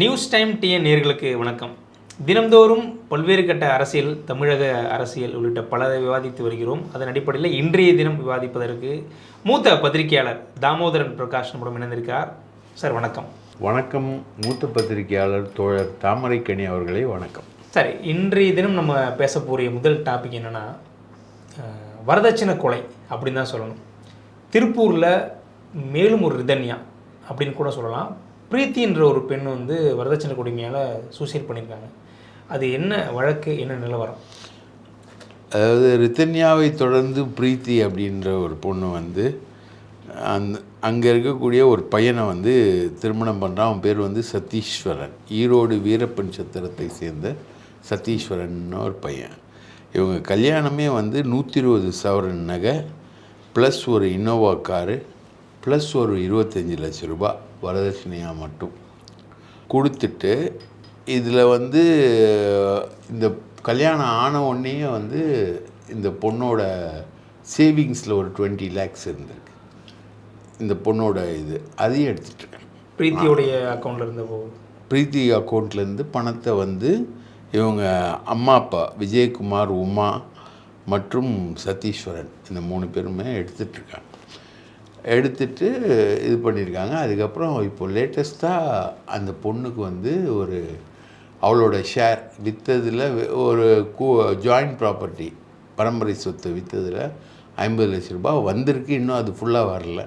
News time TN நேயர்களுக்கு வணக்கம். தினம்தோறும் பல்வேறு கட்ட அரசியல், தமிழக அரசியல் உள்ளிட்ட பல விவாதித்து வருகிறோம். அதன் அடிப்படையில் இன்றைய தினம் விவாதிப்பதற்கு மூத்த பத்திரிகையாளர் தாமோதரன் பிரகாஷ் நம்முடன் இணைந்திருக்கிறார். சார் வணக்கம். வணக்கம். மூத்த பத்திரிகையாளர் தோழர் தாமரைக்கனி அவர்களே வணக்கம். சரி, இன்றைய தினம் நம்ம பேசக்கூடிய முதல் டாபிக் என்னென்னா வரதட்சணை கொலை அப்படின்னு தான் சொல்லணும். திருப்பூரில் மேலும் ஒரு ரிதன்யா அப்படின்னு கூட சொல்லலாம். பிரீத்தின்ற ஒரு பெண் வரதட்சணை கொடுமையால் சூசைட் பண்ணியிருக்காங்க. அது என்ன வழக்கு, என்ன நிலவரம்? அதாவது ரிதன்யாவை தொடர்ந்து பிரீத்தி அப்படின்ற ஒரு பொண்ணு அங்கே இருக்கக்கூடிய ஒரு பையனை திருமணம் பண்ணுறான். அவன் பேர் சத்தீஸ்வரன். ஈரோடு வீரப்பன் சத்திரத்தை சேர்ந்த சத்தீஸ்வரன் ஒரு பையன். இவங்க கல்யாணமே 120 சவரன் நகை ப்ளஸ் ஒரு இன்னோவா காரு ப்ளஸ் ஒரு 25 லட்சம் ரூபாய் வரதட்சணையாக மட்டும் கொடுத்துட்டு, இதில் இந்த கல்யாணம் ஆன உடனே இந்த பொண்ணோட சேவிங்ஸில் ஒரு 20 lakhs இருந்திருக்கு. இந்த பொண்ணோட அதையும் எடுத்துகிட்ருக்கேன். பிரீத்தியோடைய அக்கௌண்ட்டில் இருந்த பிரீத்தி அக்கௌண்ட்லேருந்து பணத்தை இவங்க அம்மா அப்பா விஜயகுமார், உமா மற்றும் சத்தீஸ்வரன் இந்த 3 பேருமே எடுத்துகிட்ருக்காங்க. எடுத்துட்டு இது பண்ணியிருக்காங்க. அதுக்கப்புறம் இப்போ லேட்டஸ்ட்டாக அந்த பொண்ணுக்கு ஒரு அவளோட ஷேர் விற்றதில் ஒரு ஜாயிண்ட் ப்ராப்பர்ட்டி பரம்பரை சொத்தை விற்றதில் 50 லட்ச ரூபாய் வந்திருக்கு. இன்னும் அது ஃபுல்லாக வரல.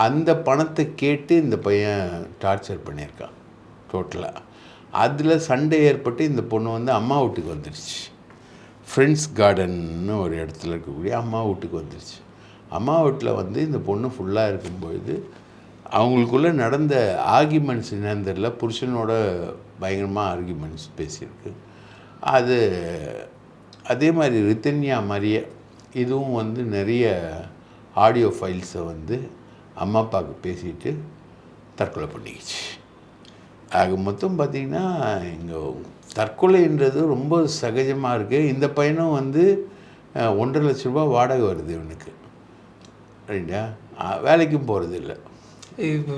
அந்த பணத்தை கேட்டு இந்த பையன் டார்ச்சர் பண்ணியிருக்கான் டோட்டலாக. அதில் சண்டை ஏற்பட்டு இந்த பொண்ணு அம்மா வீட்டுக்கு வந்துடுச்சு. ஃப்ரெண்ட்ஸ் கார்டன்னு ஒரு இடத்துல இருக்கக்கூடிய அம்மா வீட்டுக்கு வந்துடுச்சு. அம்மா வீட்டில் இந்த பொண்ணு ஃபுல்லாக இருக்கும்பொழுது அவங்களுக்குள்ளே நடந்த ஆர்கியூமெண்ட்ஸ் என்னன்னு தெரியல. புருஷனோட பயங்கரமாக ஆர்கியூமெண்ட்ஸ் பேசியிருக்கு. அது அதே மாதிரி ரிதன்யா மாதிரியே இதுவும் நிறைய ஆடியோ ஃபைல்ஸை அம்மா அப்பாவுக்கு பேசிட்டு தற்கொலை பண்ணிக்கிச்சு. ஆக மொத்தம் பார்த்திங்கன்னா இங்கே தற்கொலைன்றது ரொம்ப சகஜமாக இருக்குது. இந்த பையனும் 1.5 லட்ச ரூபா வாடகை வருது இவனுக்கு. ரைட்டா? வேலைக்கும் போகிறது இல்லை.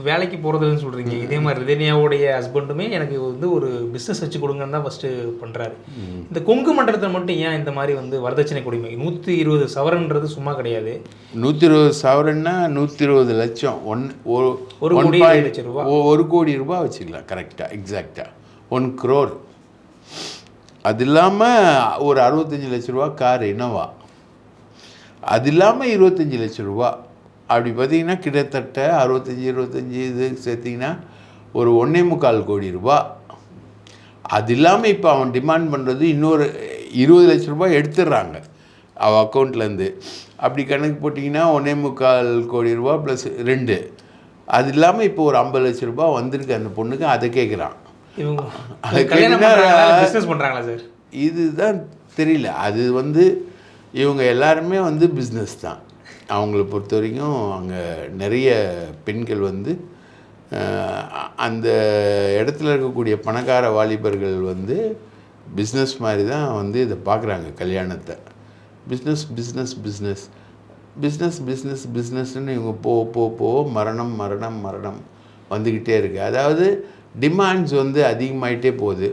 வேலைக்கு போகிறதுன்னு சொல்கிறீங்க. இதே மாதிரி ரிதன்யாவுடைய ஹஸ்பண்டுமே எனக்கு ஒரு பிஸ்னஸ் வச்சு கொடுங்கன்னு தான் ஃபஸ்ட்டு பண்ணுறாரு. இந்த கொங்கு மண்டலத்தில் மட்டும் ஏன் இந்த மாதிரி வரதட்சணை கொடுமை? 120 சவரன்றது சும்மா கிடையாது. 120 சவரன்னா 120 லட்சம். 1 லட்சம் ரூபா, 1 கோடி ரூபா வச்சுக்கலாம். கரெக்டாக, எக்ஸாக்டாக 1 crore. அது இல்லாமல் ஒரு 65 லட்ச ரூபா கார் இனோவா. அது இல்லாமல் 25 லட்ச ரூபா. அப்படி பார்த்திங்கன்னா கிட்டத்தட்ட 65 இது சேர்த்திங்கன்னா ஒரு 1.25 கோடி ரூபா. அது இல்லாமல் இப்போ அவன் டிமாண்ட் பண்ணுறது இன்னொரு 20 லட்ச ரூபாய் எடுத்துடுறாங்க அவன் அக்கௌண்ட்லேருந்து. அப்படி கணக்கு போட்டிங்கன்னா 1.25 கோடி ரூபா ப்ளஸ் 2. அது இல்லாமல் இப்போ ஒரு 50 லட்ச ரூபா வந்திருக்கு அந்த பொண்ணுக்கு. அதை கேட்குறான். பண்ணுறாங்களா சார்? இதுதான் தெரியல. அது இவங்க எல்லாருமே பிஸ்னஸ் தான். அவங்கள பொறுத்த வரைக்கும் அங்கே நிறைய பெண்கள் அந்த இடத்துல இருக்கக்கூடிய பணக்கார வாலிபர்கள் பிஸ்னஸ் மாதிரி தான் இதை பார்க்குறாங்க. கல்யாணத்தை business business business business business பிஸ்னஸ்ன்னு இவங்க போ மரணம் மரணம் மரணம் வந்துக்கிட்டே இருக்குது. அதாவது டிமாண்ட்ஸ் அதிகமாகிட்டே போகுது.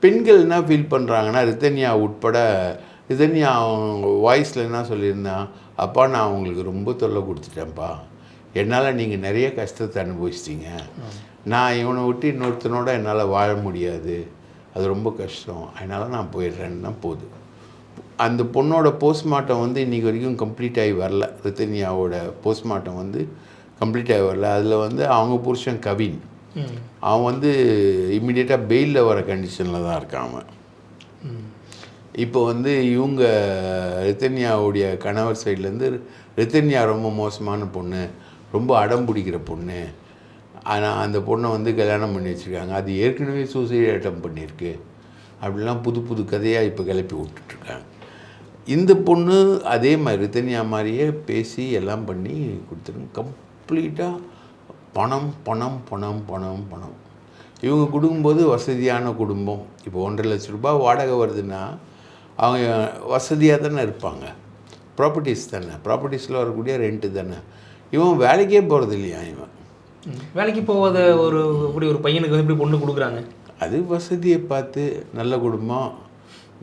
பெண்கள் என்ன ஃபீல் பண்ணுறாங்கன்னா, ரிதன்யா உட்பட, ரிதன்யா அவங்க வாய்ஸில் என்ன சொல்லியிருந்தான், அப்பா நான் அவங்களுக்கு ரொம்ப தொல்லை கொடுத்துட்டேன்ப்பா, என்னால் நீங்கள் நிறைய கஷ்டத்தை அனுபவிச்சிட்டிங்க, நான் இவனை விட்டு இன்னொருத்தனோட என்னால் வாழ முடியாது, அது ரொம்ப கஷ்டம், அதனால் நான் போயிடுறேன்னு தான் போகுது. அந்த பொண்ணோட போஸ்ட்மார்ட்டம் இன்றைக்கி வரைக்கும் கம்ப்ளீட் ஆகி வரல. ரிதன்யாவோட போஸ்ட்மார்ட்டம் கம்ப்ளீட் ஆகி வரல. அதில் அவங்க புருஷன் கவின் அவன் இம்மிடியேட்டாக பெயிலில் வர கண்டிஷனில் தான் இருக்கான் அவன். இப்போ இவங்க ரிதன்யாவுடைய கணவர் சைட்லேருந்து ரிதன்யா ரொம்ப மோசமான பொண்ணு, ரொம்ப அடம் பிடிக்கிற பொண்ணு, ஆனால் அந்த பொண்ணை கல்யாணம் பண்ணி வச்சுருக்காங்க, அது ஏற்கனவே சூசைட் அட்டம் பண்ணியிருக்கு, அப்படிலாம் புது புது கதையாக இப்போ கிளப்பி விட்டுட்ருக்காங்க. இந்த பொண்ணு அதே மாதிரி ரிதன்யா மாதிரியே பேசி எல்லாம் பண்ணி கொடுத்துருங்க. கம்ப்ளீட்டாக பணம் பணம் பணம் பணம் பணம். இவங்க கொடுக்கும்போது வசதியான குடும்பம். இப்போ 1.5 லட்ச ரூபாய் வாடகை வருதுன்னா அவங்க வசதியாக தானே இருப்பாங்க. ப்ராப்பர்ட்டிஸ் தானே, ப்ராப்பர்ட்டிஸில் வரக்கூடிய ரெண்ட்டு தானே. இவன் வேலைக்கே போகிறது இல்லையா, இவன் வேலைக்கு போகாத இப்படி ஒரு பையனுக்கு வந்து இப்படி பொண்ணு கொடுக்குறாங்க. அது வசதியை பார்த்து நல்ல குடும்பம்,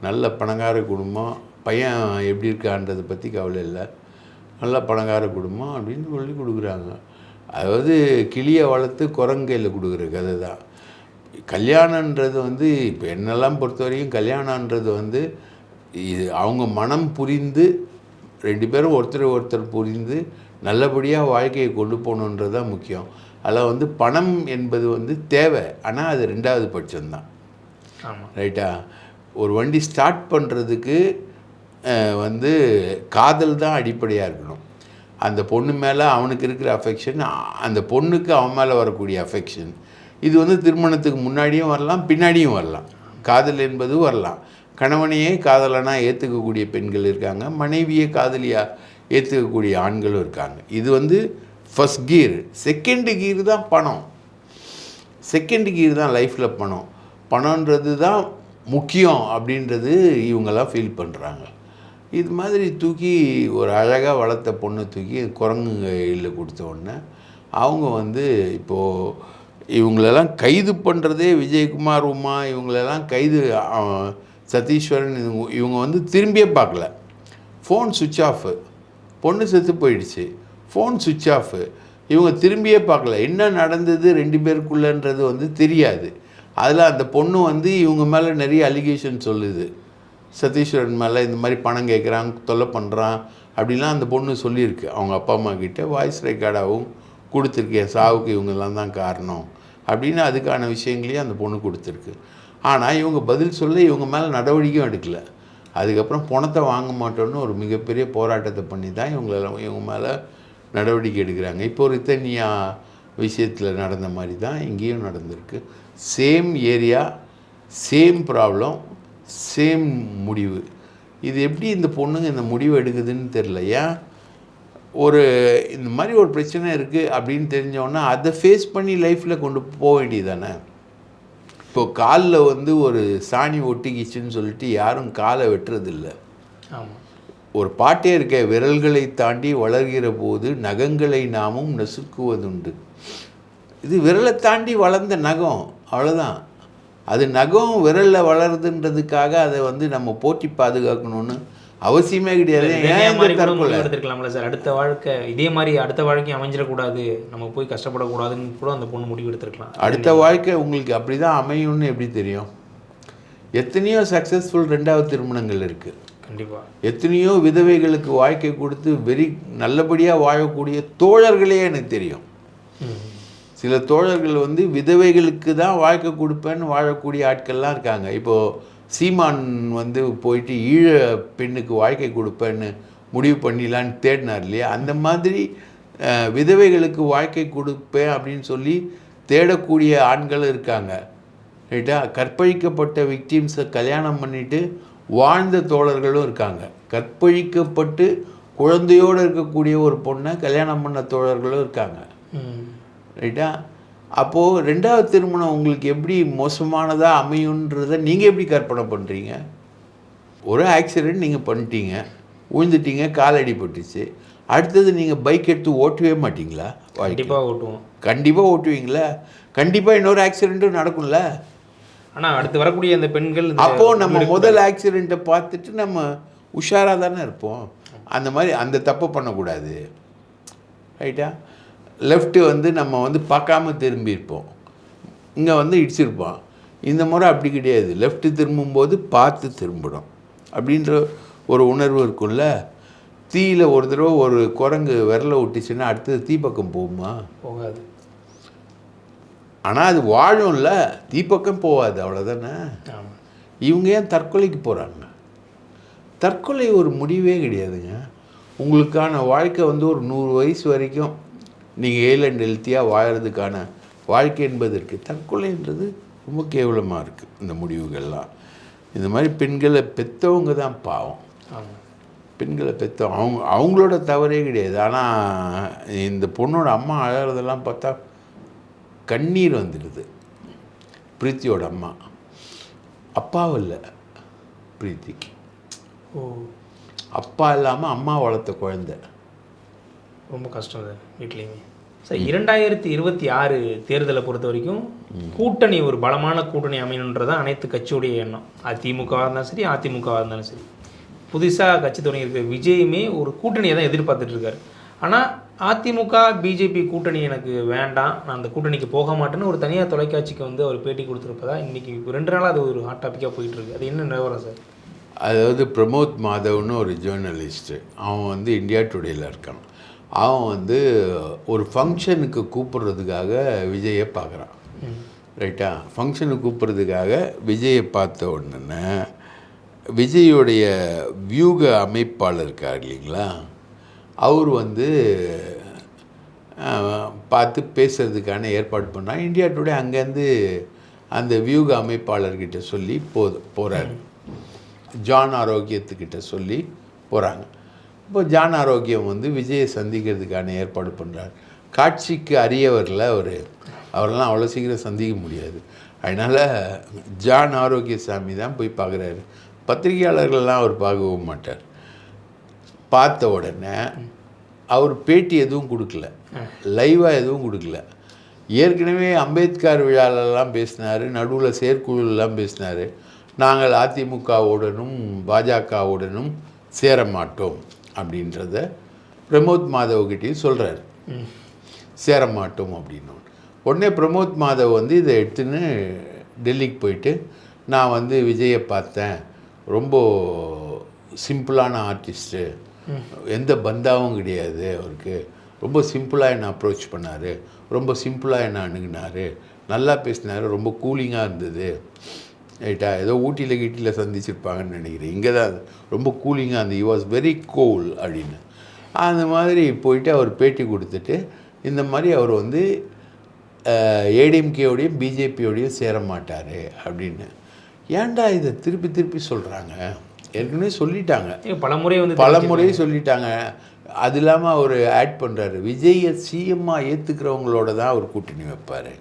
நல்ல பணக்கார குடும்பம், பையன் எப்படி இருக்கான்றதை பற்றி கவலை இல்லை, நல்ல பணக்கார குடும்பம் அப்படின்னு சொல்லி கொடுக்குறாங்க. அதாவது கிளியை வளர்த்து குரங்கையில் கொடுக்குற கதை தான். கல்யாணன்றது வந்து இப்போ என்னெல்லாம் பொறுத்த வரைக்கும் கல்யாணன்றது வந்து இது அவங்க மனம் புரிந்து 2 பேரும் ஒருத்தர் புரிந்து நல்லபடியாக வாழ்க்கையை கொண்டு போகணுன்றது தான் முக்கியம். அதில் வந்து பணம் என்பது வந்து தேவை, ஆனால் அது 2வது பட்சம்தான். ரைட்டா? ஒரு வண்டி ஸ்டார்ட் பண்ணுறதுக்கு வந்து காதல் தான் அடிப்படையாக இருக்கணும். அந்த பொண்ணு மேலே அவனுக்கு இருக்கிற அஃபெக்ஷன், அந்த பொண்ணுக்கு அவன் மேலே வரக்கூடிய அஃபெக்ஷன், இது வந்து திருமணத்துக்கு முன்னாடியும் வரலாம், பின்னாடியும் வரலாம். காதல் என்பது வரலாம். கணவனையே காதலனாக ஏற்றுக்கக்கூடிய பெண்கள் இருக்காங்க, மனைவியை காதலியாக ஏற்றுக்கக்கூடிய ஆண்களும் இருக்காங்க. இது வந்து ஃபஸ்ட் கியர். செகண்ட் கியர் தான் பணம். செகண்ட் கியர் தான் லைஃப்பில் பணம். பணன்றது தான் முக்கியம் அப்படின்றது இவங்கெல்லாம் ஃபீல் பண்ணுறாங்க. இது மாதிரி தூக்கி ஒரு அழகாக வளர்த்த பொண்ணை தூக்கி குரங்கு கையில் கொடுத்த உடனே அவங்க வந்து இப்போது இவங்களெல்லாம் கைது பண்ணுறதே விஜயகுமார், உமா இவங்களெல்லாம் கைது, சதீஸ்வரன், இவங்க வந்து திரும்பியே பார்க்கல. ஃபோன் சுவிட்ச் ஆஃபு, பொண்ணு செத்து போயிடுச்சு, ஃபோன் சுவிட்ச் ஆஃபு, இவங்க திரும்பியே பார்க்கல. என்ன நடந்தது 2 பேருக்குள்ளன்றது வந்து தெரியாது. அதில் அந்த பொண்ணு வந்து இவங்க மேலே நிறைய அலிகேஷன் சொல்லுது. சதீஸ்வரன் மேலே இந்த மாதிரி பணம் கேட்குறான், தொல்லை பண்ணுறான் அப்படின்லாம் அந்த பொண்ணு சொல்லியிருக்கு. அவங்க அப்பா அம்மா கிட்டே வாய்ஸ் ரெக்கார்டாகவும் கொடுத்துருக்கேன், சாவுக்கு இவங்கெல்லாம் தான் காரணம் அப்படின்னு அதுக்கான விஷயங்களையும் அந்த பொண்ணு கொடுத்துருக்கு. ஆனால் இவங்க பதில் சொல்ல இவங்க மேலே நடவடிக்கையும் எடுக்கலை. அதுக்கப்புறம் பணத்தை வாங்க மாட்டோன்னு ஒரு மிகப்பெரிய போராட்டத்தை பண்ணி தான் இவங்க மேலே நடவடிக்கை எடுக்கிறாங்க. இப்போ ரித்தன்யா விஷயத்தில் நடந்த மாதிரி தான் இங்கேயும் நடந்திருக்கு. Same area, same problem, same முடிவு. இது எப்படி இந்த பொண்ணுங்க இந்த முடிவு எடுக்குதுன்னு தெரில. ஏன் இந்த மாதிரி ஒரு பிரச்சனை இருக்குது அப்படின்னு தெரிஞ்சோன்னா அதை ஃபேஸ் பண்ணி லைஃப்பில் கொண்டு போக வேண்டியது தானே. இப்போது காலில் வந்து ஒரு சாணி ஒட்டிக்கிச்சுன்னு சொல்லிட்டு யாரும் காலை வெட்டுறதில்லை. ஒரு பாட்டே இருக்க, விரல்களை தாண்டி வளர்கிற போது நகங்களை நாமும் நசுக்குவதுண்டு. இது விரலை தாண்டி வளர்ந்த நகம், அவ்வளோதான். அது நகம் விரலில் வளருதுன்றதுக்காக அதை வந்து நம்ம போற்றி பாதுகாக்கணும்னு அவசியமே கிடையாது. எடுத்துக்கலாம்ல சார், அடுத்த வாழ்க்கை இதே மாதிரி அடுத்த வாழ்க்கை அமைஞ்சிடக்கூடாது, நம்ம போய் கஷ்டப்படக்கூடாதுன்னு கூட அந்த பொண்ணு முடிவு எடுத்துருக்கலாம். அடுத்த வாழ்க்கை உங்களுக்கு அப்படி தான் அமையும்னு எப்படி தெரியும்? எத்தனையோ சக்ஸஸ்ஃபுல் 2வது திருமணங்கள் இருக்குது. கண்டிப்பாக. எத்தனையோ விதவைகளுக்கு வாழ்க்கை கொடுத்து நல்லபடியாக வாழக்கூடிய தோழர்களே எனக்கு தெரியும். சில தோழர்கள் வந்து விதவைகளுக்கு தான் வாழ்க்கை கொடுப்பேன்னு வாழக்கூடிய ஆட்கள்லாம் இருக்காங்க. இப்போது சீமான் வந்து போயிட்டு ஈழ பெண்ணுக்கு வாழ்க்கை கொடுப்பேன்னு முடிவு பண்ணிடலான்னு தேடினார் இல்லையா? அந்த மாதிரி விதவைகளுக்கு வாழ்க்கை கொடுப்பேன் அப்படின்னு சொல்லி தேடக்கூடிய ஆண்களும் இருக்காங்க. ரைட்டா? கற்பழிக்கப்பட்ட விக்டிம்ஸை கல்யாணம் பண்ணிவிட்டு வாழ்ந்த தோழர்களும் இருக்காங்க. கற்பழிக்கப்பட்டு குழந்தையோடு இருக்கக்கூடிய ஒரு பொண்ணை கல்யாணம் பண்ண தோழர்களும் இருக்காங்க. ரைட்டா? அப்போது 2வது திருமணம் உங்களுக்கு எப்படி மோசமானதாக அமையுன்றதை நீங்கள் எப்படி கற்பனை பண்ணுறீங்க? ஒரு ஆக்சிடெண்ட் நீங்கள் பண்ணிட்டீங்க, விழுந்துட்டீங்க, கால் அடிபட்டுச்சு, அடுத்தது நீங்கள் பைக் எடுத்து ஓட்டவே மாட்டிங்களா? கண்டிப்பாக ஓட்டுவோம். கண்டிப்பாக ஓட்டுவீங்களா? கண்டிப்பாக இன்னொரு ஆக்சிடெண்ட்டும் நடக்கும்ல. ஆனால் அடுத்து வரக்கூடிய அந்த பெண்கள், அப்போது நம்ம முதல் ஆக்சிடெண்ட்டை பார்த்துட்டு நம்ம உஷாராக தானே இருப்போம். அந்த மாதிரி அந்த தப்பு பண்ணக்கூடாது. ரைட்டா? லெஃப்ட்டு வந்து நம்ம வந்து பார்க்காம திரும்பியிருப்போம், இங்கே வந்து இடிச்சிருப்போம். இந்த முறை அப்படி கிடையாது. லெஃப்ட்டு திரும்பும்போது பார்த்து திரும்பணும் அப்படின்ற ஒரு உணர்வு இருக்கும்ல. தீயில் ஒரு தடவை ஒரு குரங்கு விரலை விட்டுச்சுன்னா அடுத்தது தீப்பக்கம் போகுமா? போகாது. ஆனால் அது வாழும்ல, தீப்பக்கம் போகாது, அவ்வளோதானே. இவங்க ஏன் தற்கொலைக்கு போகிறாங்க? தற்கொலை ஒரு முடிவே கிடையாதுங்க. உங்களுக்கான வாழ்க்கை வந்து ஒரு 100 வயசு வரைக்கும் நீங்கள் ஏல் அண்ட் ஹெல்த்தியாக வாழறதுக்கான வாழ்க்கை என்பது இருக்குது. தற்கொலைன்றது ரொம்ப கேவலமாக இருக்குது. இந்த முடிவுகள்லாம் இந்த மாதிரி பெண்களை பெற்றவங்க தான் பாவம். பெண்களை பெற்றவங்க அவங்களோட தவறே கிடையாது. ஆனால் இந்த பொண்ணோட அம்மா அழகிறதெல்லாம் பார்த்தா கண்ணீர் வந்துடுது. பிரீத்தியோட அம்மா, அப்பாவும் இல்லை பிரீத்திக்கு. அப்பா இல்லாமல் அம்மா வளர்த்த குழந்தை. ரொம்ப கஷ்டம் அது வீட்லேயுமே. சார் 2026 தேர்தலை பொறுத்த வரைக்கும் கூட்டணி ஒரு பலமான கூட்டணி அமையணுன்றதான் அனைத்து கட்சியுடைய எண்ணம். அது திமுகவாக இருந்தாலும் சரி, அதிமுகவாக இருந்தாலும் சரி. புதுசாக கட்சி தொடங்கியிருக்க விஜயுமே ஒரு கூட்டணியை தான் எதிர்பார்த்துட்டு இருக்காரு. ஆனால் அதிமுக பிஜேபி கூட்டணி எனக்கு வேண்டாம், நான் அந்த கூட்டணிக்கு போக மாட்டேன்னு ஒரு தனியார் தொலைக்காட்சிக்கு வந்து அவர் பேட்டி கொடுத்துருப்பதா இன்றைக்கி 2 நாளாக அது ஒரு ஹாட் டாப்பிக்காக போயிட்டுருக்கு. அது என்ன நிலவரம் சார்? அதாவது பிரமோத் மாதவ்னு ஒரு ஜேர்னலிஸ்ட்டு, அவன் வந்து இந்தியா டுடேயில் இருக்கான். அவன் வந்து ஒரு ஃபங்க்ஷனுக்கு கூப்பிட்றதுக்காக விஜயை பார்க்குறான். ரைட்டா? ஃபங்க்ஷனுக்கு கூப்பிட்றதுக்காக விஜயை பார்த்த உடனே விஜயோடைய வியூக அமைப்பாளர் இருக்கார் இல்லைங்களா, அவர் வந்து பார்த்து பேசுகிறதுக்கான ஏற்பாடு பண்ணால் இந்தியா டுடே அங்கேருந்து அந்த வியூக அமைப்பாளர்கிட்ட சொல்லி போகிறாரு. ஜான் ஆரோக்கியத்துக்கிட்ட சொல்லி போகிறாங்க. இப்போ ஜான் ஆரோக்கியம் வந்து விஜயை சந்திக்கிறதுக்கான ஏற்பாடு பண்ணுறார். காட்சிக்கு அரியவரில் அவரெல்லாம் அவ்வளோ சீக்கிரம் சந்திக்க முடியாது. அதனால் ஜான் ஆரோக்கியசாமி தான் போய் பார்க்குறாரு. பத்திரிகையாளர்கள்லாம் அவர் பார்க்கவும் மாட்டார். பார்த்த உடனே அவர் பேட்டி எதுவும் கொடுக்கல, லைவாக எதுவும் கொடுக்கல. ஏற்கனவே அம்பேத்கர் விழாலெல்லாம் பேசினார், நடுவில் செயற்குழுலாம் பேசினார். நாங்கள் அதிமுகவுடனும் பாஜகவுடனும் சேர மாட்டோம் அப்படின்றத பிரமோத் மாதவ்கிட்டையும் சொல்கிறார். சேர மாட்டோம் அப்படின்னு. உடனே பிரமோத் மாதவ் வந்து இதை எடுத்துன்னு டெல்லிக்கு போயிட்டு, நான் வந்து விஜயை பார்த்தேன், ரொம்ப சிம்பிளான ஆர்டிஸ்ட்டு, எந்த பந்தாவும் கிடையாது அவருக்கு, ரொம்ப சிம்பிளாக என்னை அப்ரோச் பண்ணார், ரொம்ப சிம்பிளாக என்னை அணுகுனார், நல்லா பேசினார், ரொம்ப கூலிங்காக இருந்தது. ரைட்டா? ஏதோ ஊட்டியில் சந்திச்சிருப்பாங்கன்னு நினைக்கிறேன். இங்கே தான் ரொம்ப கூலிங்காக இருந்தது, வாஸ் வெரி கூல் அப்படின்னு. அந்த மாதிரி போயிட்டு அவர் பேட்டி கொடுத்துட்டு, இந்த மாதிரி அவர் வந்து ஏடிஎம்கேயோடையும் பிஜேபியோடையும் சேர மாட்டார் அப்படின்னு. ஏன்டா இதை திருப்பி திருப்பி சொல்கிறாங்க? ஏற்கனவே சொல்லிட்டாங்க, பல முறை சொல்லிட்டாங்க. அது இல்லாமல் அவர் ஆட் பண்ணுறாரு, விஜயை சிஎம்மாக ஏற்றுக்கிறவங்களோட தான் அவர் கூட்டணி வைப்பார்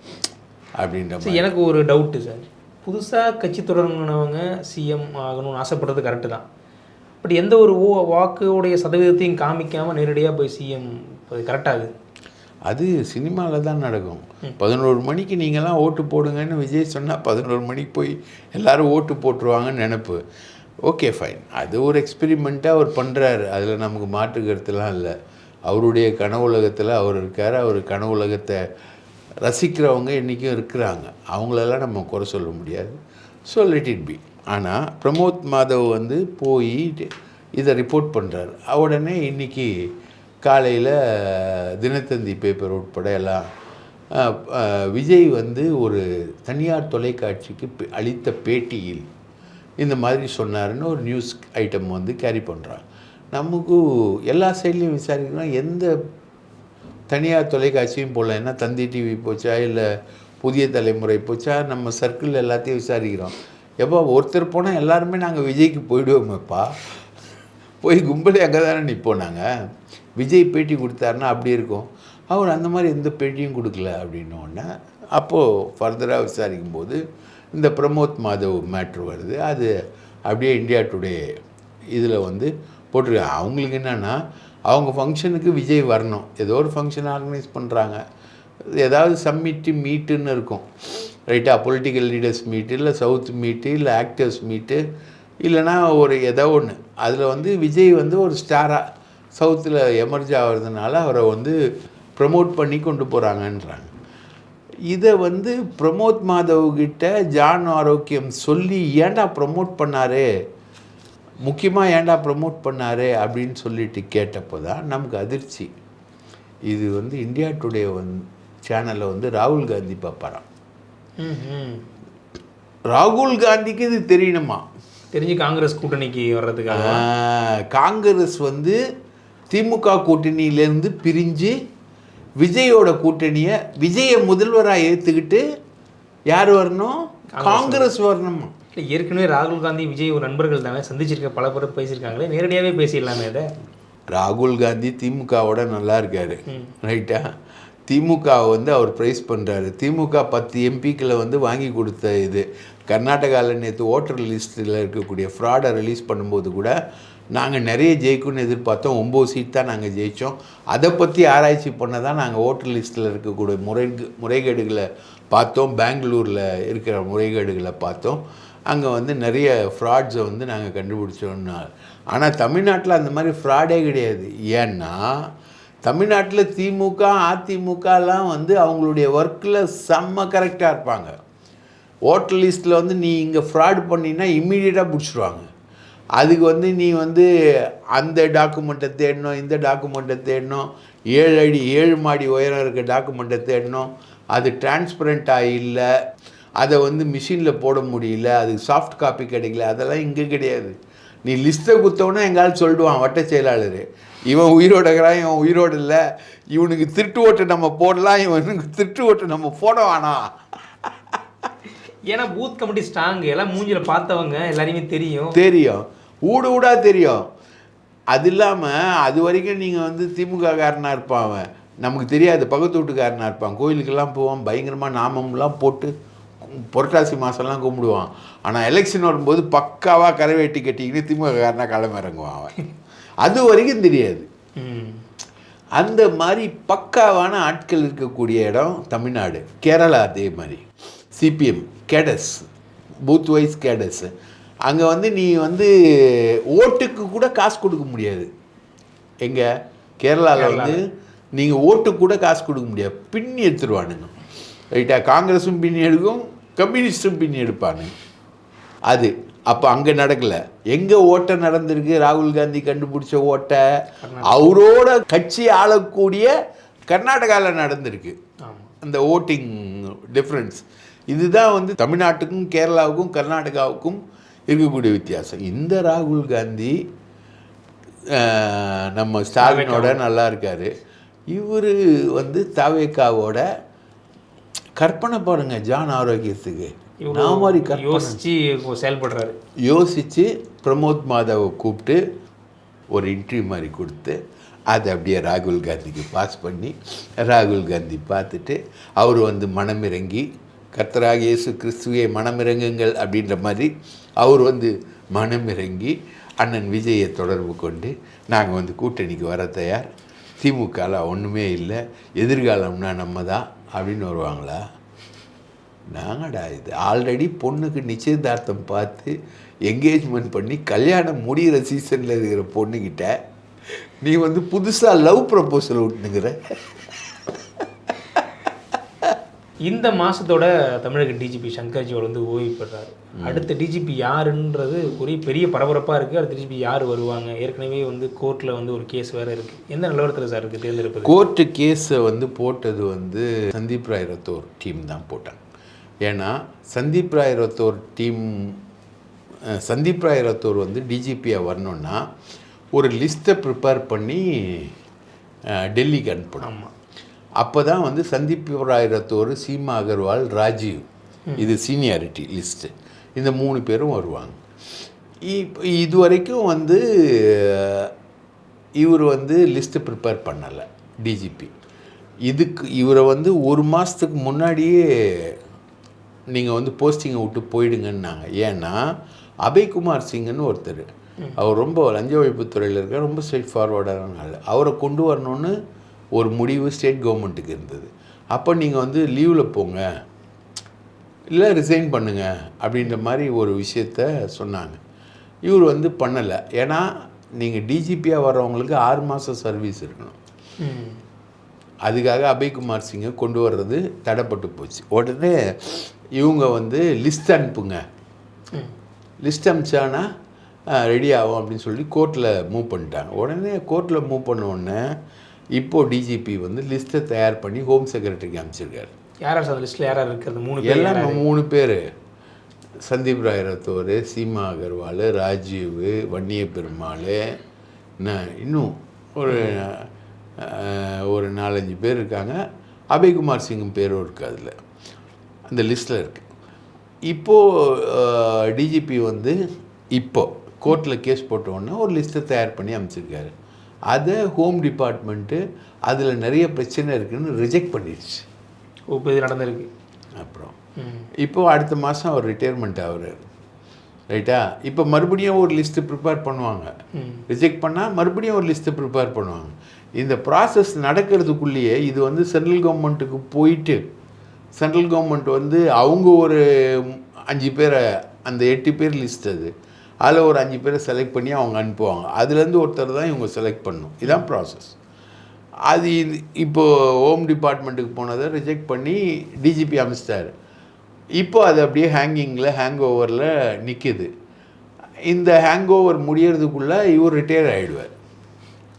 அப்படின்ற. எனக்கு ஒரு டவுட்டு சார், புதுசாக கட்சி தொடங்கினவங்க சிஎம் ஆகணும்னு ஆசைப்படுறது கரெக்டு தான். பட் எந்த ஒரு வாக்குடைய சதவீதத்தையும் காமிக்காமல் நேரடியாக போய் சிஎம் கரெக்டாகுது? அது சினிமாவில் தான் நடக்கும். 11 மணிக்கு நீங்கள்லாம் ஓட்டு போடுங்கன்னு விஜய் சொன்னால் 11 மணிக்கு போய் எல்லோரும் ஓட்டு போட்டுருவாங்கன்னு நினப்பு. ஓகே ஃபைன், அது ஒரு எக்ஸ்பெரிமெண்ட்டாக அவர் பண்ணுறாரு, அதில் நமக்கு மாற்று கருத்துலாம் இல்லை. அவருடைய கனவுலகத்தில் அவர் இருக்கார். அவர் கனவுலகத்தை ரசிக்கிறவங்க இன்றைக்கும் இருக்கிறாங்க, அவங்களெல்லாம் நம்ம குறை சொல்ல முடியாது. So let it be. ஆனால் பிரமோத் மாதவ் வந்து போய் இதை ரிப்போர்ட் பண்ணுறாரு. உடனே இன்றைக்கி காலையில் தினத்தந்தி பேப்பர் உட்பட எல்லாம் விஜய் வந்து ஒரு தனியார் தொலைக்காட்சிக்கு அளித்த பேட்டியில் இந்த மாதிரி சொன்னாருன்னு ஒரு நியூஸ் ஐட்டம் வந்து கேரி பண்ணுறாங்க. நமக்கு எல்லா சைட்லேயும் விசாரிக்கிறோம், எந்த தனியார் தொலைக்காட்சியும் போடல. ஏன்னா தந்தி டிவி போச்சா இல்லை புதிய தலைமுறை போச்சா, நம்ம சர்க்கிள் எல்லாத்தையும் விசாரிக்கிறோம். எப்போ ஒருத்தர் போனால் எல்லாருமே நாங்கள் விஜய்க்கு போயிடுவோமேப்பா, போய் கும்பலே அங்கே தானே நிற்போம் நாங்கள். விஜய் பேட்டி கொடுத்தாருன்னா அப்படி இருக்கும். அவர் அந்த மாதிரி எந்த பேட்டியும் கொடுக்கல அப்படின்னோடனே அப்போது ஃபர்தராக விசாரிக்கும்போது இந்த பிரமோத் மாதவ் மேட்ரு வருது. அது அப்படியே இந்தியா டுடே இதில் வந்து போட்டிருக்காங்க. அவங்களுக்கு என்னென்னா, அவங்க ஃபங்க்ஷனுக்கு விஜய் வரணும், ஏதோ ஒரு ஃபங்க்ஷன் ஆர்கனைஸ் பண்ணுறாங்க, ஏதாவது சம்மிட்டு மீட்டுன்னு இருக்கும். ரைட்டா? பொலிட்டிக்கல் லீடர்ஸ் மீட்டு, இல்லை சவுத் மீட்டு, இல்லை ஆக்டர்ஸ் மீட்டு, இல்லைனா ஒரு ஏதோ ஒன்று. அதில் வந்து விஜய் வந்து ஒரு ஸ்டாராக சவுத்தில் எமர்ஜ் ஆகிறதுனால அவரை வந்து ப்ரமோட் பண்ணி கொண்டு போகிறாங்கன்றாங்க. இதை வந்து பிரமோத் மாதவ்கிட்ட ஜான் ஆரோக்கியம் சொல்லி ஏன்டா ப்ரமோட் பண்ணார், முக்கியமாக ஏன்டா ப்ரமோட் பண்ணார் அப்படின்னு சொல்லிட்டு கேட்டப்போ தான் நமக்கு அதிர்ச்சி. இது வந்து இந்தியா டுடே சேனலில் வந்து ராகுல் காந்தி பார்ப்பாராம். ராகுல் காந்திக்கு இது தெரியணுமா? தெரிஞ்சு காங்கிரஸ் கூட்டணிக்கு வர்றதுக்காக காங்கிரஸ் வந்து திமுக கூட்டணியிலேருந்து பிரிஞ்சு விஜயோட கூட்டணியை விஜயை முதல்வராக ஏற்றுக்கிட்டு யார் வரணும்? காங்கிரஸ் வரணுமா? ஏற்கனவே ராகுல் காந்தி விஜய் ஒரு நண்பர்கள் தானே, சந்திச்சிருக்க பல பேர் பேசியிருக்காங்களே, நேரடியாகவே பேசிடலாமே. அதை ராகுல் காந்தி திமுகவோட நல்லா இருக்காரு. ரைட்டா? திமுகவை வந்து அவர் ப்ரைஸ் பண்ணுறாரு. திமுக 10 எம்பிக்களை வந்து வாங்கி கொடுத்த இது. கர்நாடகாவில் நேற்று ஓட்டர் லிஸ்ட்டில் இருக்கக்கூடிய ஃப்ராடை ரிலீஸ் பண்ணும்போது கூட நாங்கள் நிறைய ஜெயிக்கும்னு எதிர்பார்த்தோம். 9 சீட் தான் நாங்கள் ஜெயித்தோம். அதை பற்றி ஆராய்ச்சி பண்ண தான் நாங்கள் ஓட்டர் லிஸ்ட்டில் இருக்கக்கூடிய முறைகேடுகளை பார்த்தோம். பெங்களூரில் இருக்கிற முறைகேடுகளை பார்த்தோம். அங்கே வந்து நிறைய ஃப்ராட்ஸை வந்து நாங்கள் கண்டுபிடிச்சோம்னா. ஆனால் தமிழ்நாட்டில் அந்த மாதிரி ஃப்ராடே கிடையாது. ஏன்னா தமிழ்நாட்டில் திமுக அதிமுகலாம் வந்து அவங்களுடைய ஒர்க்கில் செம்ம கரெக்டாக இருப்பாங்க. ஓட்டர் லிஸ்ட்டில் வந்து நீ இங்கே ஃப்ராட் பண்ணினா இம்மீடியட்டாக பிடிச்சிடுவாங்க. அதுக்கு வந்து நீ வந்து அந்த டாக்குமெண்ட்டை தேடணும், இந்த டாக்குமெண்ட்டை தேடணும், 7 மாடி உயரம் இருக்க டாக்குமெண்ட்டை தேடணும். அது டிரான்ஸ்பரண்ட்டாக இல்லை, அதை வந்து மிஷினில் போட முடியல, அதுக்கு சாஃப்ட் காப்பி கிடைக்கல. அதெல்லாம் இங்கே கிடையாது. நீ லிஸ்ட்டை கொடுத்தோன்னா எங்காலும் சொல்லிடுவான் வட்ட செயலாளர், இவன் உயிரோடுக்கிறான், இவன் உயிரோடு இல்லை, இவனுக்கு திருட்டு ஓட்டை நம்ம போடலாம், இவனுக்கு திருட்டு ஓட்டை நம்ம போட வேணாம். ஏன்னா பூத் கமிட்டி ஸ்ட்ராங், எல்லாம் மூஞ்சில் பார்த்தவங்க எல்லாரையுமே தெரியும் ஊடாக தெரியும். அது இல்லாமல் அது வரைக்கும் நீங்கள் வந்து திமுக காரனாக இருப்பான், அவன் நமக்கு தெரியாது, பக்கத்து வீட்டுக்காரனாக இருப்பான். கோயிலுக்கெல்லாம் போவான், பயங்கரமாக நாமம்லாம் போட்டு புரட்டாசி மாதம்லாம் கும்பிடுவான். ஆனால் எலெக்ஷன் வரும்போது பக்காவாக கரைவேட்டி கட்டிக்கிட்டு திமுக காரனாக கிளம்ப இறங்குவான் அவன். அது வரைக்கும் தெரியாது. அந்த மாதிரி பக்காவான ஆட்கள் இருக்கக்கூடிய இடம் தமிழ்நாடு. கேரளா அதே மாதிரி CPM cadres, booth wise cadres. அங்கே வந்து நீ வந்து ஓட்டுக்கு கூட காசு கொடுக்க முடியாது. எங்கே கேரளாவில் வந்து நீங்கள் ஓட்டுக்கு கூட காசு கொடுக்க முடியாது, பின்னி எடுத்துருவானுங்க. ரைட்டா? காங்கிரஸும் பின்னி எடுக்கும், கம்யூனிஸ்ட்டும் பின்னி எடுப்பானுங்க. அது அப்போ அங்கே நடக்கலை. எங்கே ஓட்டை நடந்திருக்கு? ராகுல் காந்தி கண்டுபிடிச்ச ஓட்டை அவரோட கட்சி ஆளக்கூடிய கர்நாடகாவில் நடந்திருக்கு. அந்த ஓட்டிங் டிஃப்ரென்ஸ் இதுதான் வந்து தமிழ்நாட்டுக்கும் கேரளாவுக்கும் கர்நாடகாவுக்கும் இருக்கக்கூடிய வித்தியாசம். இந்த ராகுல் காந்தி நம்ம ஸ்டாலினோட நல்லா இருக்கார். இவர் வந்து தாவேக்காவோட கற்பனை பாருங்க, ஜான் ஆரோக்கியத்துக்கு நான் மாதிரி யோசிச்சு செயல்படுறாரு. யோசித்து பிரமோத் மாதவை கூப்பிட்டு ஒரு இன்டர்வியூ மாதிரி கொடுத்து அதை அப்படியே ராகுல் காந்திக்கு பாஸ் பண்ணி, ராகுல் காந்தி பார்த்துட்டு அவர் வந்து மனமிறங்கி, கர்த்தராக இயேசு கிறிஸ்துவே மனமிறங்குங்கள் அப்படின்ற மாதிரி அவர் வந்து மனமிறங்கி அண்ணன் விஜயை தொடர்பு கொண்டு நாங்கள் வந்து கூட்டணிக்கு வர தயார், திமுகவில் ஒன்றுமே இல்லை, எதிர்காலம்னா நம்ம தான் அப்படின்னு வருவாங்களா? நாங்கடா இது ஆல்ரெடி பொண்ணுக்கு நிச்சயதார்த்தம் பார்த்து என்கேஜ்மெண்ட் பண்ணி கல்யாணம் முடிகிற சீசனில் இருக்கிற பொண்ணுக்கிட்ட நீ வந்து புதுசாக லவ் ப்ரப்போசல் விட்டுனுங்கிற. இந்த மாதத்தோட தமிழக டிஜிபி சங்கர்ஜியோட வந்து ஓய்வு பெறாரு. அடுத்த டிஜிபி யாருன்றது ஒரு பெரிய பரபரப்பாக இருக்குது. அடுத்த டிஜிபி யார் வருவாங்க? ஏற்கனவே வந்து கோர்ட்டில் வந்து ஒரு கேஸ் வேறு இருக்குது. எந்த நிலவரத்தில் சார் இருக்குது தேர்ந்தெடுப்பது? கோர்ட்டு கேஸை வந்து போட்டது வந்து சந்தீப் ராய் ரத்தோர் டீம் தான் போட்டாங்க. ஏன்னா சந்தீப் ராய் ரத்தோர் வந்து டிஜிபியாக வரணுன்னா ஒரு லிஸ்ட்டை ப்ரிப்பேர் பண்ணி டெல்லிக்கு அனுப்பணும். ஆமாம். அப்போ தான் வந்து சந்தீப் ராய் ரத்தோர், சீமா அகர்வால், ராஜீவ், இது சீனியாரிட்டி லிஸ்ட்டு, இந்த 3 பேரும் வருவாங்க. இது வரைக்கும் வந்து இவர் வந்து லிஸ்ட்டு ப்ரிப்பேர் பண்ணலை டிஜிபி. இவரை வந்து 1 மாதத்துக்கு முன்னாடியே நீங்கள் வந்து போஸ்டிங்கை விட்டு போயிடுங்கன்னாங்க. ஏன்னா அபய்குமார் சிங்னு ஒருத்தர், அவர் ரொம்ப லஞ்ச ஒழிப்புத்துறையில் இருக்க ரொம்ப ஸ்ட்ரெயிட் ஃபார்வர்டான ஆள், அவரை கொண்டு வரணுன்னு ஒரு முடிவு ஸ்டேட் கவர்மெண்ட்டுக்கு இருந்தது. அப்போ நீங்கள் வந்து லீவில் போங்க, இல்லை ரிசைன் பண்ணுங்க அப்படின்ற மாதிரி ஒரு விஷயத்த சொன்னாங்க. இவர் வந்து பண்ணலை. ஏன்னா நீங்கள் டிஜிபியாக வர்றவங்களுக்கு 6 மாதம் சர்வீஸ் இருக்கணும். அதுக்காக அபய்குமார் சிங்கை கொண்டு வர்றது தடைப்பட்டு போச்சு. உடனே இவங்க வந்து லிஸ்ட் அனுப்புங்க, லிஸ்ட் அனுப்பிச்சானா ரெடி ஆகும் அப்படின்னு சொல்லி கோர்ட்டில் மூவ் பண்ணிட்டாங்க. உடனே கோர்ட்டில் மூவ் பண்ண உடனே இப்போது டிஜிபி வந்து லிஸ்ட்டை தயார் பண்ணி ஹோம் செக்ரட்டரிக்கு அனுப்பிச்சிருக்காரு. யார் சார் லிஸ்ட்டில் யார் இருக்கிறது? 3 பேர். எல்லாம் 3 பேர், சந்தீப் ராய் ரத்தோர், சீமா அகர்வால், ராஜீவ், வன்னிய பெருமாள், இன்னும் ஒரு 4-5 பேர் இருக்காங்க. அபய்குமார் சிங்கும் பேரும் இருக்குது அதில், அந்த லிஸ்ட்டில் இருக்குது. இப்போது டிஜிபி வந்து இப்போது கோர்ட்டில் கேஸ் போட்டோன்னே ஒரு லிஸ்ட்டை தயார் பண்ணி அனுப்பிச்சிருக்காரு. அதை ஹோம் டிபார்ட்மெண்ட்டு அதில் நிறைய பிரச்சனை இருக்குதுன்னு ரிஜெக்ட் பண்ணிடுச்சு. இப்போ இது நடந்திருக்கு. அப்புறம் இப்போது அடுத்த மாதம் அவர் ரிட்டையர்மெண்ட் ஆகுறாரு. ரைட்டா? இப்போ மறுபடியும் ஒரு லிஸ்ட்டு ப்ரிப்பேர் பண்ணுவாங்க. ரிஜெக்ட் பண்ணால் மறுபடியும் ஒரு லிஸ்ட்டு ப்ரிப்பேர் பண்ணுவாங்க. இந்த ப்ராசஸ் நடக்கிறதுக்குள்ளேயே இது வந்து சென்ட்ரல் கவர்மெண்ட்டுக்கு போயிட்டு சென்ட்ரல் கவர்மெண்ட் வந்து அவங்க ஒரு 5 பேரை, அந்த 8 பேர் லிஸ்ட் அது, அதில் ஒரு 5 பேரை செலக்ட் பண்ணி அவங்க அனுப்புவாங்க. அதுலேருந்து ஒருத்தர் தான் இவங்க செலக்ட் பண்ணணும். இதுதான் ப்ராசஸ். அது இப்போது ஹோம் டிபார்ட்மெண்ட்டுக்கு போனதை ரிஜெக்ட் பண்ணி டிஜிபி அமைச்சிட்டாரு. இப்போ அது அப்படியே ஹேங் ஓவரில் நிற்கிது. இந்த ஹேங் ஓவர் முடியறதுக்குள்ளே இவர் ரிட்டையர் ஆகிடுவார்.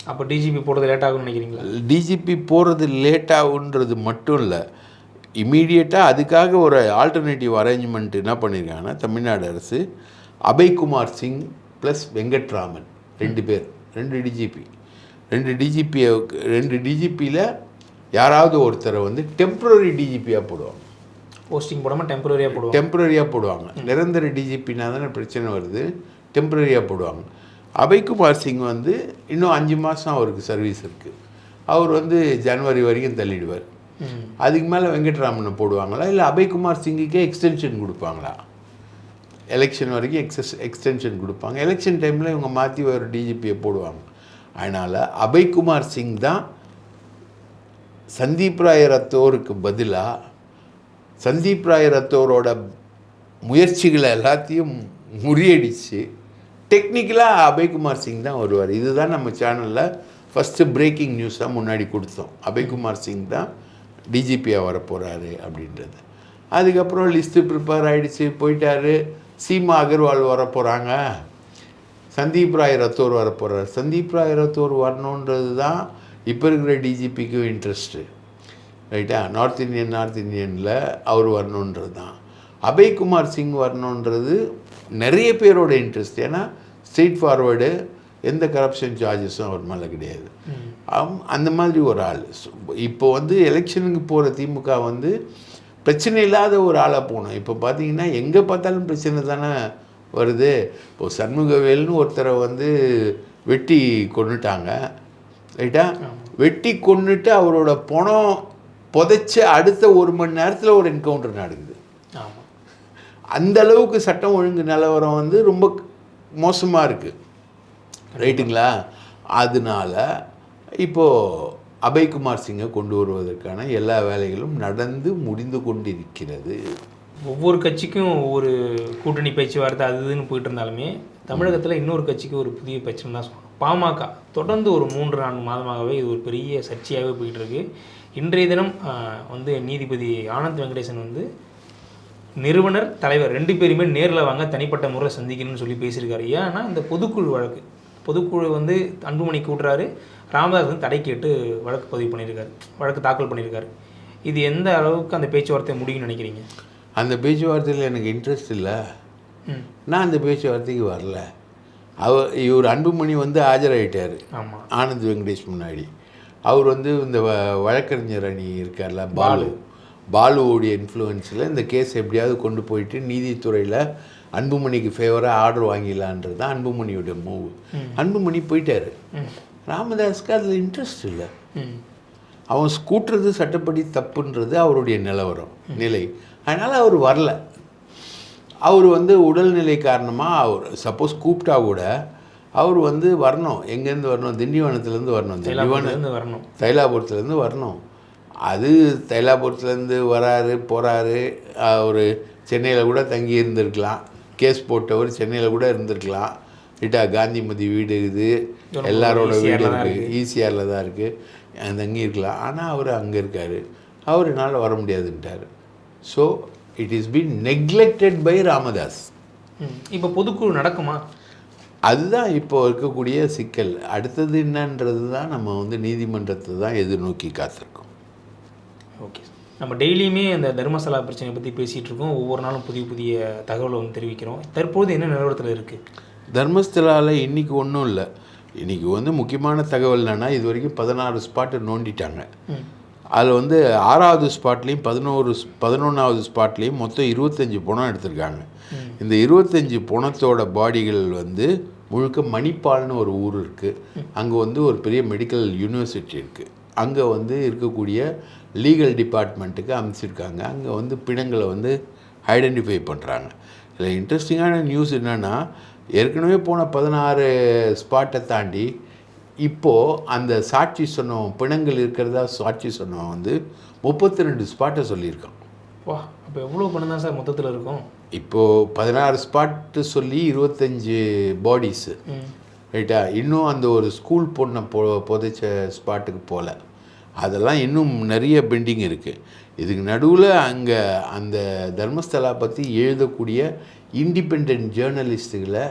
அப்போ டிஜிபி போகிறது லேட் ஆகும்னு நினைக்கிறீங்களா? டிஜிபி போகிறது லேட் ஆகுன்றது மட்டும் இல்லை, இமீடியட்டாக அதுக்காக ஒரு ஆல்டர்னேட்டிவ் அரேஞ்ச்மெண்ட் என்ன பண்ணியிருக்காங்கன்னா தமிழ்நாடு அரசு அபய்குமார் சிங் ப்ளஸ் வெங்கட்ராமன் 2 பேர், 2 டிஜிபி, 2 டிஜிபியில் யாராவது ஒருத்தரை வந்து டெம்ப்ரரி டிஜிபியாக போடுவாங்க. போஸ்டிங் போடாமல் டெம்பரரியாக போடுவாங்க. நிரந்தர டிஜிபினா தானே பிரச்சனை வருது, டெம்பரரியாக போடுவாங்க. அபய்குமார் சிங் வந்து இன்னும் 5 மாதம் அவருக்கு சர்வீஸ் இருக்குது. அவர் வந்து ஜனவரி வரைக்கும் தள்ளிடுவார். அதுக்கு மேலே வெங்கட்ராமனை போடுவாங்களா, இல்லை அபய்குமார் சிங்குக்கே எக்ஸ்டென்ஷன் கொடுப்பாங்களா? எலெக்ஷன் வரைக்கும் எக்ஸ்டென்ஷன் கொடுப்பாங்க. எலெக்ஷன் டைமில் இவங்க மாற்றி ஒரு டிஜிபியை போடுவாங்க. அதனால் அபய்குமார் சிங் தான் சந்தீப் ராய் ரத்தோருக்கு பதிலாக சந்தீப் ராய் ரத்தோரோட முயற்சிகளை எல்லாத்தையும் முறியடித்து டெக்னிக்கலாக அபய்குமார் சிங் தான் வருவார். இதுதான் நம்ம சேனலில் ஃபஸ்ட்டு பிரேக்கிங் நியூஸாக முன்னாடி கொடுத்தோம். அபய்குமார் சிங் தான் டிஜிபியாக வரப்போகிறாரு அப்படின்றது. அதுக்கப்புறம் லிஸ்ட்டு ப்ரிப்பேர் ஆகிடுச்சு, போயிட்டார். சீமா அகர்வால் வரப்போகிறாங்க, சந்தீப் ராய் ரத்தோர் வரப்போகிறார். சந்தீப் ராய் ரத்தோர் வரணுன்றது தான் இப்போ இருக்கிற டிஜிபிக்கும் இன்ட்ரெஸ்ட்டு. ரைட்டா? நார்த் இந்தியனில் அவர் வரணுன்றது தான். அபய்குமார் சிங் வரணுன்றது நிறைய பேரோட இன்ட்ரெஸ்ட். ஏன்னா ஸ்ட்ரெயிட் ஃபார்வேர்டு, எந்த கரப்ஷன் சார்ஜஸும் அவர் மேலே கிடையாது. அந்த மாதிரி ஒரு ஆள். இப்போ வந்து எலெக்ஷனுக்கு போகிற திமுக வந்து பிரச்சனை இல்லாத ஒரு ஆளாக போகணும். இப்போ பார்த்தீங்கன்னா எங்கே பார்த்தாலும் பிரச்சனை தானே வருது. இப்போது சண்முகவேல்னு ஒருத்தரை வந்து வெட்டி கொன்னுட்டாங்க. ரைட்டா? வெட்டி கொன்னுட்டு அவரோட பணம் புதைச்ச அடுத்த 1 மணி நேரத்தில் ஒரு என்கவுண்டர் நடக்குது. அந்த அளவுக்கு சட்டம் ஒழுங்கு நிலவரம் வந்து ரொம்ப மோசமாக இருக்குது. ரைட்டுங்களா? அதனால இப்போது அபய்குமார் சிங்கை கொண்டு வருவதற்கான எல்லா வேலைகளும் நடந்து முடிந்து கொண்டிருக்கிறது. ஒவ்வொரு கட்சிக்கும் ஒவ்வொரு கூட்டணி பேச்சுவார்த்தை அது இதுன்னு போயிட்டு இருந்தாலுமே தமிழகத்தில் இன்னொரு கட்சிக்கு ஒரு புதிய பிரச்சனை தான் சொல்லணும். பாமக தொடர்ந்து ஒரு 3-4 மாதமாகவே இது ஒரு பெரிய சர்ச்சையாகவே போயிட்டுருக்கு. இன்றைய தினம் வந்து நீதிபதி ஆனந்த் வெங்கடேசன் வந்து நிறுவனர் தலைவர் 2 பேருமே நேரில் வாங்க தனிப்பட்ட முறையில் சந்திக்கணும்னு சொல்லி பேசியிருக்காரு. ஏன்னா இந்த பொதுக்குழு வந்து அன்புமணி கூட்டுறாரு, ராமதாஸ் வந்து தடை கேட்டு வழக்கு தாக்கல் பண்ணியிருக்காரு. இது எந்த அளவுக்கு அந்த பேச்சுவார்த்தை முடியும்னு நினைக்கிறீங்க? அந்த பேச்சுவார்த்தையில் எனக்கு இன்ட்ரெஸ்ட் இல்லை. நான் அந்த பேச்சுவார்த்தைக்கு வரல. இவர் அன்புமணி வந்து ஆஜராகிட்டார் ஆனந்த் வெங்கடேஷ் முன்னாடி. அவர் வந்து இந்த வழக்கறிஞர் அணி இருக்கார்ல, பாலுவோடைய இன்ஃப்ளூயன்ஸில் இந்த கேஸ் எப்படியாவது கொண்டு போயிட்டு நீதித்துறையில் அன்புமணிக்கு ஃபேவராக ஆர்டர் வாங்கிடலான்றது தான் அன்புமணியோட மூவ். அன்புமணி போயிட்டார். ராமதாஸுக்கு அதில் இன்ட்ரெஸ்ட் இல்லை. அவன் கூட்டுறது சட்டப்படி தப்புன்றது அவருடைய நிலை. அதனால் அவர் வரல. அவர் வந்து உடல்நிலை காரணமாக அவர் சப்போஸ் கூப்பிட்டா கூட அவர் வந்து வரணும். எங்கேருந்து வரணும்? திண்டிவனத்துலேருந்து வரணும். தைலாபுரத்துலேருந்து வரணும். அது தைலாபுரத்துலேருந்து போகிறாரு. அவர் சென்னையில் கூட தங்கி இருந்திருக்கலாம். கேஸ் போட்டவர் சென்னையில் கூட இருந்திருக்கலாம். ரைட்டா? காந்திமதி வீடு இருக்குது, எல்லாரோட வீடு இருக்குது, ஈசிஆரில் தான் இருக்குது, தங்கி இருக்கலாம். ஆனால் அவர் அங்கே இருக்கார். அவருனால வர முடியாதுன்ட்டார். So it is been neglected by Ramadoss. இப்போ பொதுக்குழு நடக்குமா? அதுதான் இப்போ இருக்கக்கூடிய சிக்கல். அடுத்தது என்னன்றது தான் நம்ம வந்து நீதிமன்றத்தை தான் எதிர்நோக்கி காத்திருக்கோம். ஓகே, நம்ம டெய்லியுமே அந்த தர்மசாலா பிரச்சனையை பற்றி பேசிகிட்டு இருக்கோம். ஒவ்வொரு நாளும் புதிய தகவலை வந்து தெரிவிக்கிறோம். தற்போது என்ன நிலவரத்தில் இருக்குது? தர்மஸ்தலாவில் இன்றைக்கி ஒன்றும் இல்லை. இன்றைக்கி வந்து முக்கியமான தகவல் என்னென்னா, இது வரைக்கும் 16 ஸ்பாட்டு நோண்டிட்டாங்க. அதில் வந்து 6வது ஸ்பாட்லேயும் 11வது ஸ்பாட்லேயும் மொத்தம் 25 பணம் எடுத்திருக்காங்க. இந்த 25 பணத்தோட பாடிகள் வந்து முழுக்க மணிப்பால்னு ஒரு ஊர் இருக்குது. அங்கே வந்து ஒரு பெரிய மெடிக்கல் யூனிவர்சிட்டி இருக்குது. அங்கே வந்து இருக்கக்கூடிய லீகல் டிபார்ட்மெண்ட்டுக்கு அமைச்சிருக்காங்க. அங்கே வந்து பிணங்களை வந்து ஐடென்டிஃபை பண்ணுறாங்க. இதில் இன்ட்ரெஸ்டிங்கான நியூஸ் என்னென்னா, ஏற்கனவே போன 16 ஸ்பாட்டை தாண்டி இப்போது அந்த சாட்சி சொன்னவன், பிணங்கள் இருக்கிறதா சாட்சி சொன்னவன் வந்து 32 ஸ்பாட்டை சொல்லியிருக்கான். வா, அப்போ எவ்வளோ பணம் தான் சார் மொத்தத்தில் இருக்கும்? இப்போது 16 ஸ்பாட்டு சொல்லி 25 பாடிஸு, ரைட்டா? இன்னும் அந்த ஒரு ஸ்கூல் பொண்ணை புதைச்ச ஸ்பாட்டுக்கு போகல. அதெல்லாம் இன்னும் நிறைய பெண்டிங் இருக்குது. இதுக்கு நடுவில் அங்கே அந்த தர்மஸ்தலா பற்றி எழுதக்கூடிய இண்டிபெண்ட் ஜேர்னலிஸ்ட்டுகளை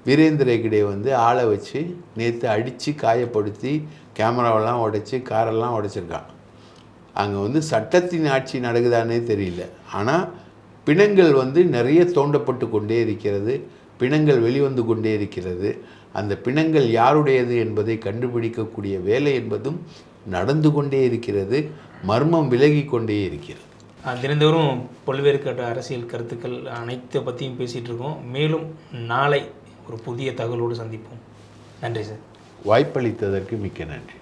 வீரேந்திர ஹெக்டே வந்து ஆளை வச்சு நேற்று அடித்து காயப்படுத்தி கேமராவெல்லாம் உடைச்சி காரெல்லாம் உடைச்சிருக்கான். அங்கே வந்து சட்டத்தின் ஆட்சி நடக்குதானே தெரியல. ஆனால் பிணங்கள் வந்து நிறைய தோண்டப்பட்டு கொண்டே இருக்கிறது. பிணங்கள் வெளிவந்து கொண்டே இருக்கிறது. அந்த பிணங்கள் யாருடையது என்பதை கண்டுபிடிக்கக்கூடிய வேலை என்பதும் நடந்து கொண்டே இருக்கிறது. மர்மம் விலகி கொண்டே இருக்கிறது. தினந்தோறும் பல்வேறு கட்ட அரசியல் கருத்துக்கள் அனைத்தை பற்றியும் பேசிகிட்டு இருக்கோம். மேலும் நாளை ஒரு புதிய தகவலோடு சந்திப்போம். நன்றி சார். வாய்ப்பளித்ததற்கு மிக்க நன்றி.